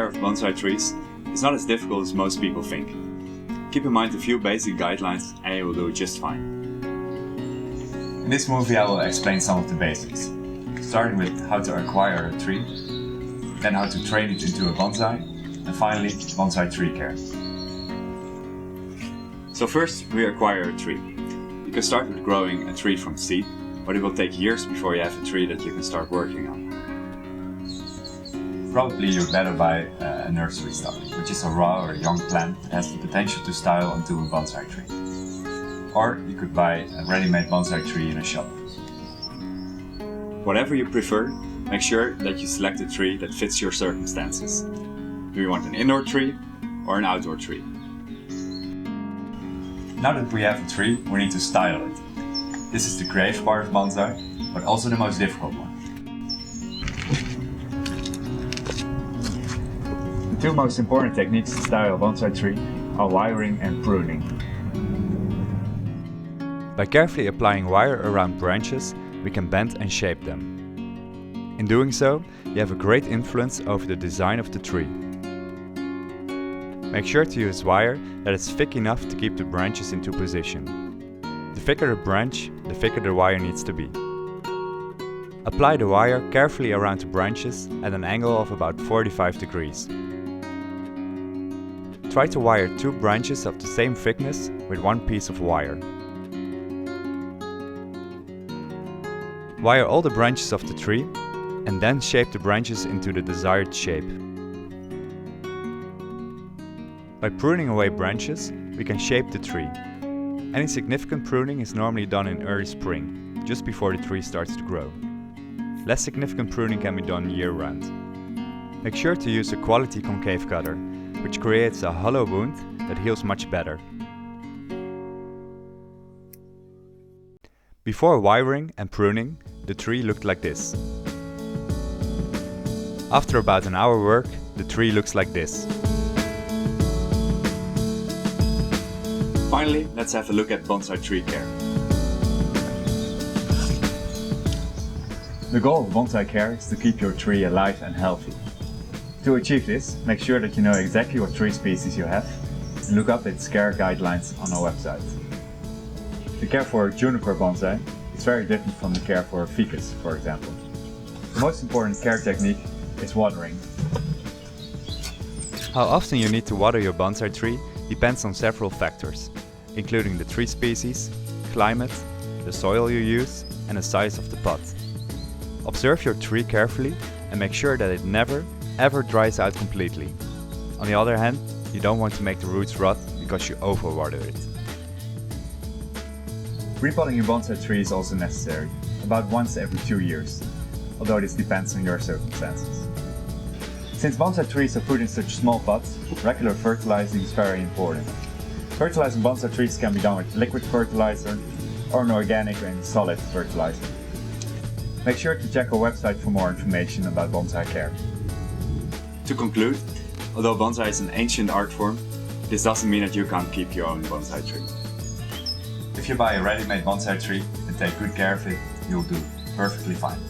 of bonsai trees is not as difficult as most people think. Keep in mind a few basic guidelines and you will do just fine. In this movie I will explain some of the basics, starting with how to acquire a tree, then how to train it into a bonsai, and finally bonsai tree care. So first we acquire a tree. You can start with growing a tree from seed, but it will take years before you have a tree that you can start working on. Probably you'd better buy a nursery stock, which is a raw or young plant that has the potential to style onto a bonsai tree. Or you could buy a ready-made bonsai tree in a shop. Whatever you prefer, make sure that you select a tree that fits your circumstances. Do you want an indoor tree or an outdoor tree? Now that we have a tree, we need to style it. This is the creative part of bonsai, but also the most difficult one. The two most important techniques to style a bonsai tree are wiring and pruning. By carefully applying wire around branches, we can bend and shape them. In doing so, you have a great influence over the design of the tree. Make sure to use wire that is thick enough to keep the branches into position. The thicker the branch, the thicker the wire needs to be. Apply the wire carefully around the branches at an angle of about 45 degrees. Try to wire 2 branches of the same thickness with 1 piece of wire. Wire all the branches of the tree and then shape the branches into the desired shape. By pruning away branches, we can shape the tree. Any significant pruning is normally done in early spring, just before the tree starts to grow. Less significant pruning can be done year-round. Make sure to use a quality concave cutter, which creates a hollow wound that heals much better. Before wiring and pruning, the tree looked like this. After about an hour work, the tree looks like this. Finally, let's have a look at bonsai tree care. The goal of bonsai care is to keep your tree alive and healthy. To achieve this, make sure that you know exactly what tree species you have and look up its care guidelines on our website. The care for a juniper bonsai is very different from the care for a ficus, for example. The most important care technique is watering. How often you need to water your bonsai tree depends on several factors, including the tree species, climate, the soil you use, and the size of the pot. Observe your tree carefully and make sure that it never, ever dries out completely. On the other hand, you don't want to make the roots rot because you overwater it. Repotting your bonsai tree is also necessary, about once every 2 years, although this depends on your circumstances. Since bonsai trees are put in such small pots, regular fertilizing is very important. Fertilizing bonsai trees can be done with liquid fertilizer or an organic and solid fertilizer. Make sure to check our website for more information about bonsai care. To conclude, although bonsai is an ancient art form, this doesn't mean that you can't keep your own bonsai tree. If you buy a ready-made bonsai tree and take good care of it, you'll do perfectly fine.